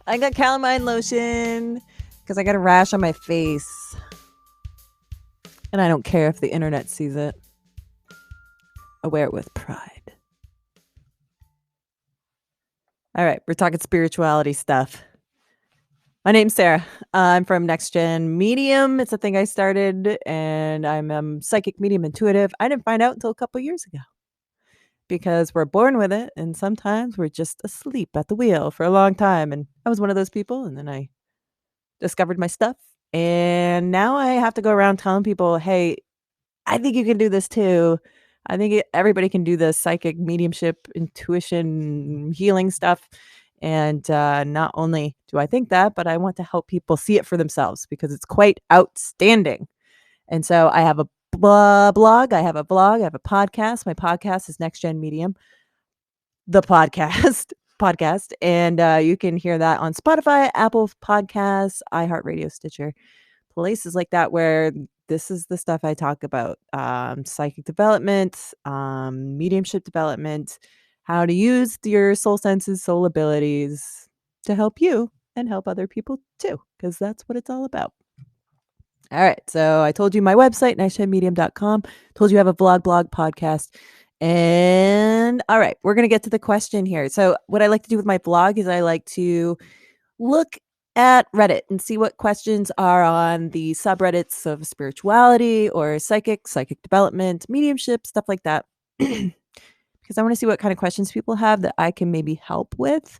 I got calamine lotion because I got a rash on my face. And I don't care if the internet sees it. I wear it with pride. All right, we're talking spirituality stuff. My name's Sarah. I'm from NextGEN Medium. It's a thing I started, and I'm psychic, medium, intuitive. I didn't find out until a couple years ago because we're born with it, and sometimes we're just asleep at the wheel for a long time. And I was one of those people, and then I discovered my stuff, and now I have to go around telling people, "Hey, I think you can do this too. I think everybody can do this psychic, mediumship, intuition, healing stuff." And not only do I think that, but I want to help people see it for themselves because it's quite outstanding. And so I have a blog, I have a vlog, I have a podcast. My podcast is NextGEN Medium, the podcast podcast, and you can hear that on Spotify, Apple Podcasts, iHeartRadio, Stitcher, places like that where this is the stuff I talk about, psychic development, mediumship development, how to use your soul senses, soul abilities to help you and help other people too, because that's what it's all about. All right. So I told you my website, nextgenmedium.com. Told you I have a blog, podcast. And all right, we're going to get to the question here. So what I like to do with my blog is I like to look at Reddit and see what questions are on the subreddits of spirituality or psychic development, mediumship, stuff like that. Because I want to see what kind of questions people have that I can maybe help with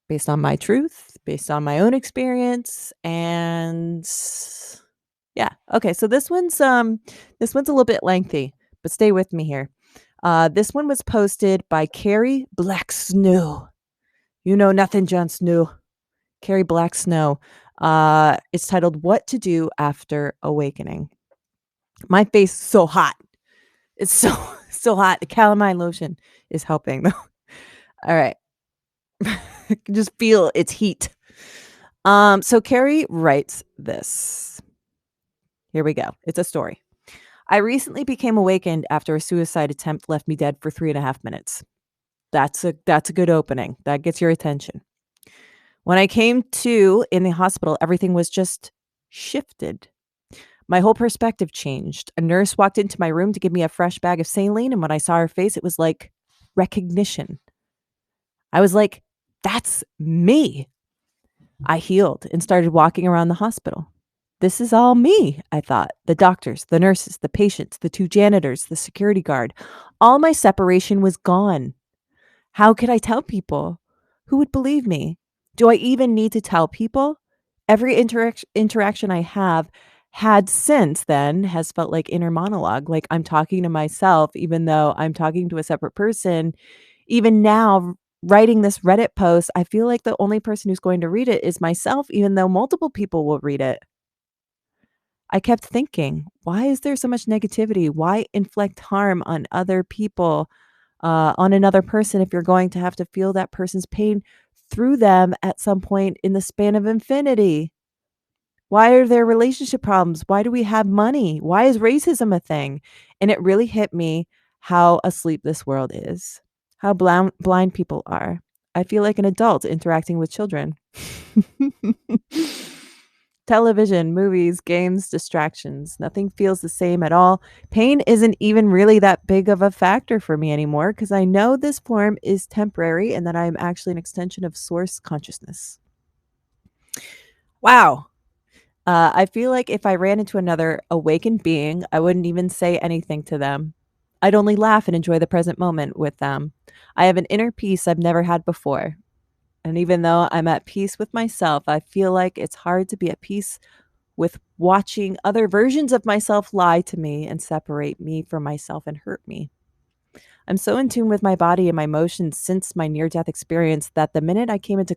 based on my truth, based on my own experience. And yeah. Okay. So this one's a little bit lengthy, but stay with me here. This one was posted by KariSnowBlack. You know nothing, Jon Snow. KariSnowBlack. It's titled "What to Do After Awakening." My face is so hot. It's so so hot. The calamine lotion is helping though. All right. I can just feel its heat. So Kari writes this. Here we go. It's a story. I recently became awakened after a suicide attempt left me dead for 3.5 minutes. That's a good opening. That gets your attention. When I came to in the hospital, everything was just shifted. My whole perspective changed. A nurse walked into my room to give me a fresh bag of saline, and when I saw her face, it was like recognition. I was like, that's me. I healed and started walking around the hospital. This is all me, I thought. The doctors, the nurses, the patients, the 2 janitors, the security guard. All my separation was gone. How could I tell people? Who would believe me? Do I even need to tell people? Every interaction I have had since then has felt like inner monologue, like I'm talking to myself, even though I'm talking to a separate person. Even now, writing this Reddit post, I feel like the only person who's going to read it is myself, even though multiple people will read it. I kept thinking, why is there so much negativity? Why inflict harm on other people, on another person, if you're going to have to feel that person's pain through them at some point in the span of infinity? Why are there relationship problems? Why do we have money? Why is racism a thing? And it really hit me how asleep this world is, how blind people are. I feel like an adult interacting with children. Television, movies, games, distractions. Nothing feels the same at all. Pain isn't even really that big of a factor for me anymore because I know this form is temporary and that I'm actually an extension of source consciousness. Wow. I feel like if I ran into another awakened being, I wouldn't even say anything to them. I'd only laugh and enjoy the present moment with them. I have an inner peace I've never had before. And even though I'm at peace with myself, I feel like it's hard to be at peace with watching other versions of myself lie to me and separate me from myself and hurt me. I'm so in tune with my body and my emotions since my near-death experience that the minute I come into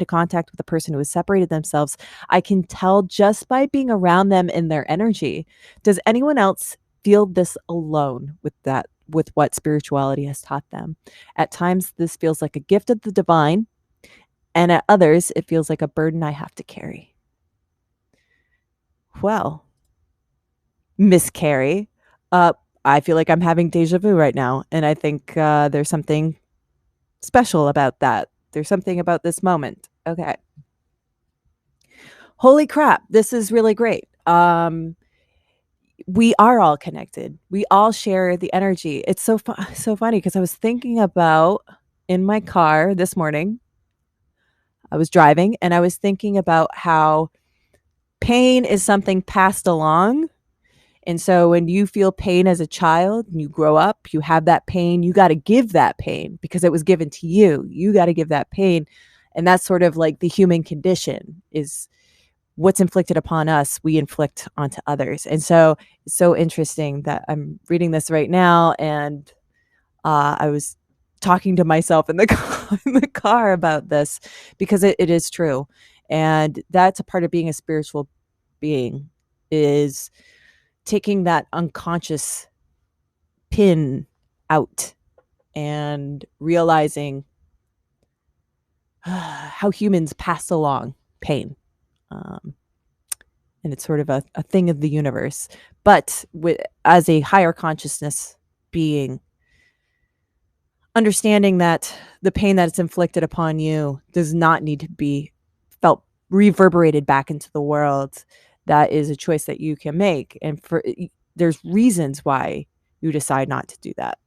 contact with a person who has separated themselves, I can tell just by being around them in their energy. Does anyone else feel this alone with what spirituality has taught them? At times, this feels like a gift of the divine, and at others, it feels like a burden I have to carry. Well, Miss Carrie, I feel like I'm having deja vu right now, and I think there's something special about that There's something about this moment. Okay. Holy crap, this is really great. We are all connected. We all share the energy. It's so funny because I was thinking about in my car this morning. I was driving and I was thinking about how pain is something passed along. And so when you feel pain as a child and you grow up, you have that pain, you got to give that pain because it was given to you. You got to give that pain. And that's sort of like the human condition is what's inflicted upon us, we inflict onto others. And so it's so interesting that I'm reading this right now. And I was talking to myself in the car about this because it is true. And that's a part of being a spiritual being is taking that unconscious pin out and realizing how humans pass along pain. Um, and it's sort of a thing of the universe. But as a higher consciousness being, understanding that the pain that it's inflicted upon you does not need to be felt reverberated back into the world. That is a choice that you can make. And there's reasons why you decide not to do that.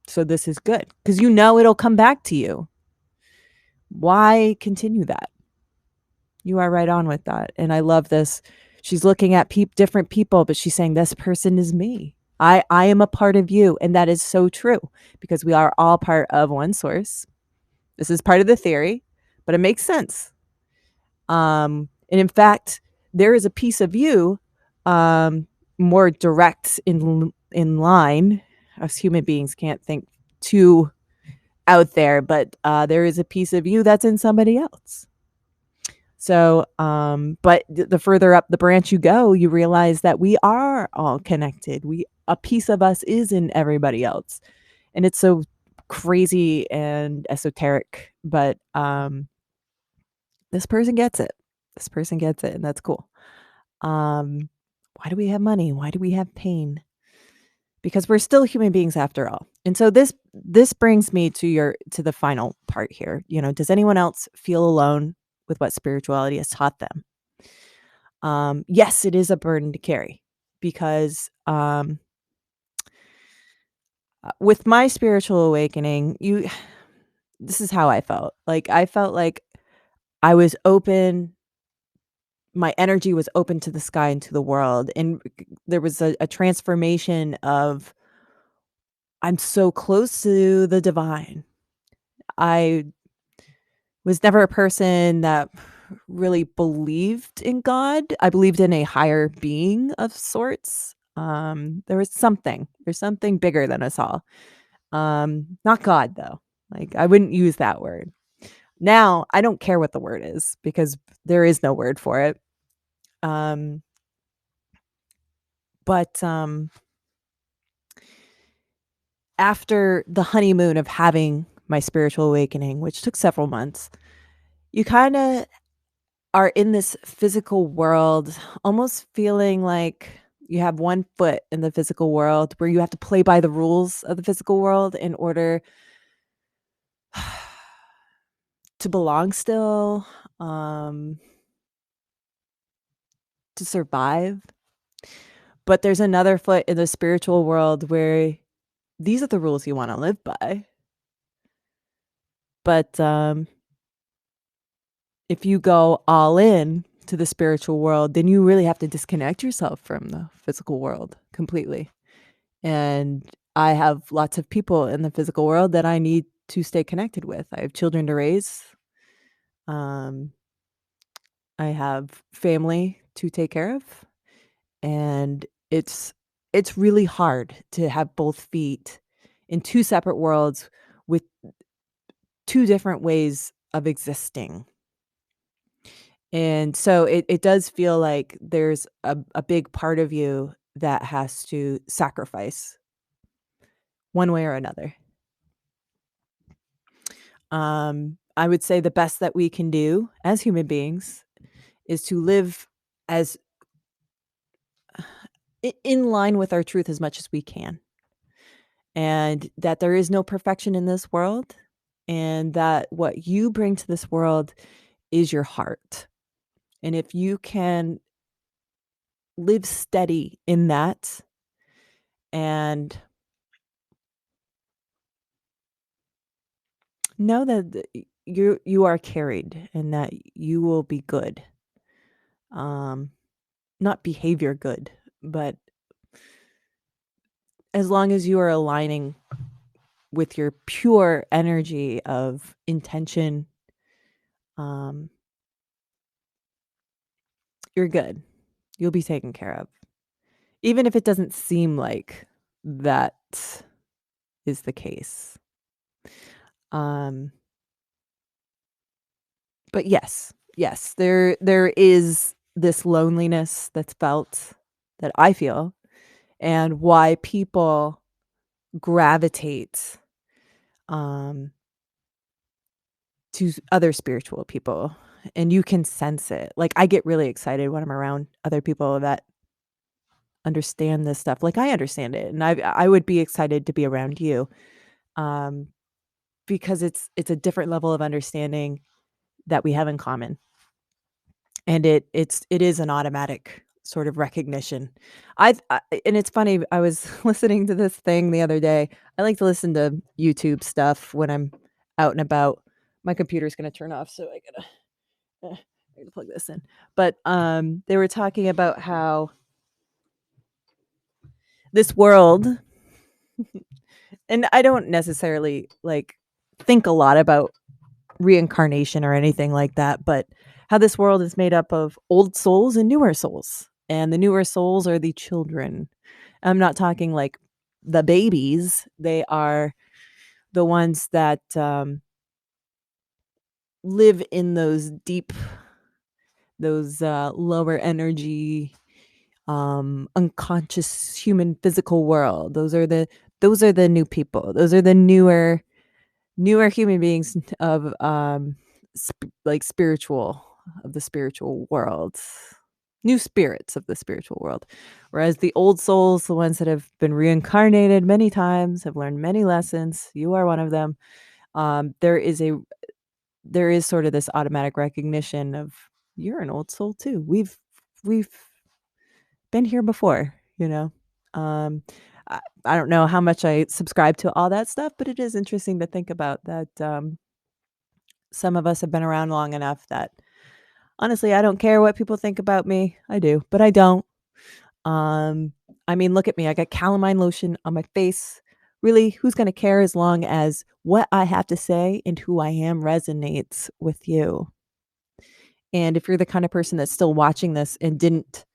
So this is good because you know it'll come back to you. Why continue that? You are right on with that. And I love this. She's looking at different people, but she's saying, this person is me. I am a part of you. And that is so true because we are all part of one source. This is part of the theory, but it makes sense. And in fact, there is a piece of you more direct in line. Us human beings can't think too out there, but there is a piece of you that's in somebody else. So, but the further up the branch you go, you realize that we are all connected. A piece of us is in everybody else. And it's so crazy and esoteric, but this person gets it. This person gets it, and that's cool. Why do we have money? Why do we have pain? Because we're still human beings after all. And so this brings me to the final part here. You know, does anyone else feel alone with what spirituality has taught them? Yes, it is a burden to carry because with my spiritual awakening, this is how I felt. Like I felt like I was open, my energy was open to the sky and to the world. And there was a transformation of I'm so close to the divine. I was never a person that really believed in God. I believed in a higher being of sorts. There's something bigger than us all. Not God though. Like I wouldn't use that word. Now I don't care what the word is because there is no word for it. Um, but after the honeymoon of having my spiritual awakening, which took several months, you kind of are in this physical world, almost feeling like you have one foot in the physical world where you have to play by the rules of the physical world in order to belong still, to survive. But there's another foot in the spiritual world where these are the rules you want to live by. But if you go all in to the spiritual world, then you really have to disconnect yourself from the physical world completely. And I have lots of people in the physical world that I need to stay connected with. I have children to raise. Um, I have family to take care of, and it's really hard to have both feet in two separate worlds with two different ways of existing. And so it does feel like there's a big part of you that has to sacrifice one way or another. I would say the best that we can do as human beings is to live as in line with our truth as much as we can. And that there is no perfection in this world and that what you bring to this world is your heart. And if you can live steady in that and know that you are carried and that you will be good. Um, not behavior good, but as long as you are aligning with your pure energy of intention, um, you're good. You'll be taken care of. Even if it doesn't seem like that is the case. Um, but yes, there is this loneliness that's felt that I feel and why people gravitate um to other spiritual people, and you can sense it. Like I get really excited when I'm around other people that understand this stuff. Like I understand it, and I would be excited to be around you um because it's a different level of understanding that we have in common. And it is an automatic sort of recognition. I and it's funny, I was listening to this thing the other day. I like to listen to YouTube stuff when I'm out and about. My computer's gonna turn off, so I gotta plug this in. But, they were talking about how this world and I don't necessarily, like, think a lot about reincarnation or anything like that, but how this world is made up of old souls and newer souls, and the newer souls are the children. I'm not talking like the babies, they are the ones that, live in those deep those, lower energy, unconscious human physical world. Those are the new people. Those are the newer human beings of, like, spiritual of the spiritual world. New spirits of the spiritual world. Whereas the old souls, the ones that have been reincarnated many times, have learned many lessons, you are one of them, there is sort of this automatic recognition of, "You're an old soul too. We've been here before," you know? Um, I don't know how much I subscribe to all that stuff, but it is interesting to think about that, some of us have been around long enough that, honestly, I don't care what people think about me. I do, but I don't. Um, I mean, look at me. I got calamine lotion on my face. Really, who's gonna care as long as what I have to say and who I am resonates with you? And if you're the kind of person that's still watching this and didn't,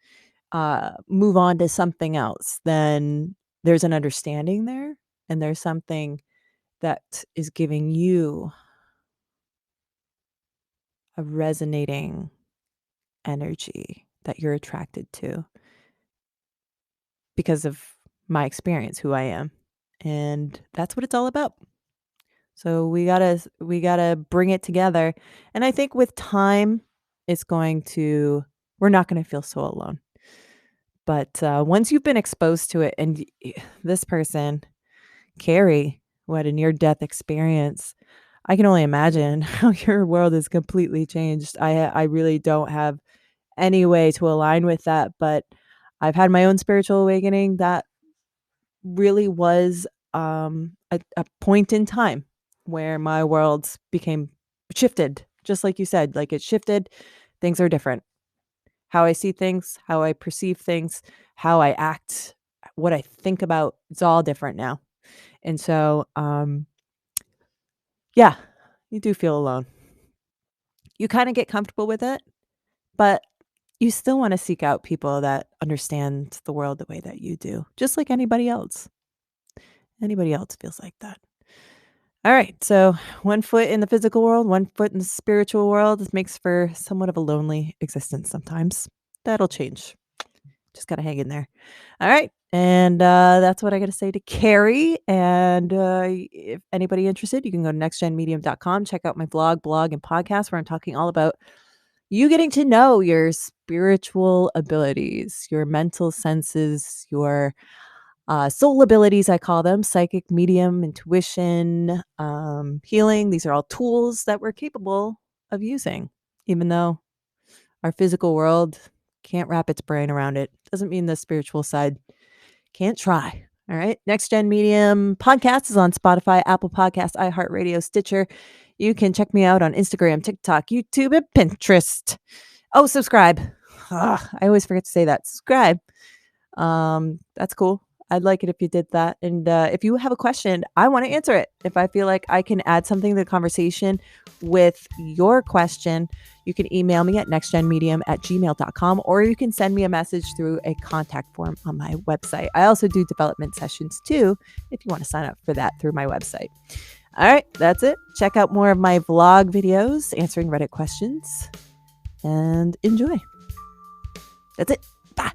move on to something else, then there's an understanding there, and there's something that is giving you a resonating energy that you're attracted to because of my experience, who I am, and that's what it's all about. So we gotta bring it together, and I think with time, it's going to we're not gonna feel so alone. But, once you've been exposed to it and this person, Carrie, who had a near-death experience, I can only imagine how your world is completely changed. I really don't have any way to align with that, but I've had my own spiritual awakening that really was, a point in time where my world became shifted, just like you said, like, it shifted, things are different. How I see things, how I perceive things, how I act, what I think about, it's all different now. And so, yeah, you do feel alone. You kinda get comfortable with it, but you still wanna seek out people that understand the world the way that you do, just like anybody else. Anybody else feels like that. Alright, so 1 foot in the physical world, 1 foot in the spiritual world. This makes for somewhat of a lonely existence sometimes. That'll change. Just gotta hang in there. All right. And that's what I got to say to Carrie. And if anybody interested, you can go to nextgenmedium.com, check out my blog, and podcast where I'm talking all about you getting to know your spiritual abilities, your mental senses, your Soul abilities, I call them psychic, medium, intuition, healing. These are all tools that we're capable of using, even though our physical world can't wrap its brain around it. Doesn't mean the spiritual side can't try. All right. Next Gen Medium podcast is on Spotify, Apple Podcasts, iHeartRadio, Stitcher. You can check me out on Instagram, TikTok, YouTube, and Pinterest. Oh, subscribe. Ugh, I always forget to say that. Subscribe. That's cool. I'd like it if you did that. And if you have a question, I want to answer it. If I feel like I can add something to the conversation with your question, you can email me at nextgenmedium@gmail.com, or you can send me a message through a contact form on my website. I also do development sessions too, if you want to sign up for that through my website. All right, that's it. Check out more of my vlog videos answering Reddit questions and enjoy. That's it. Bye.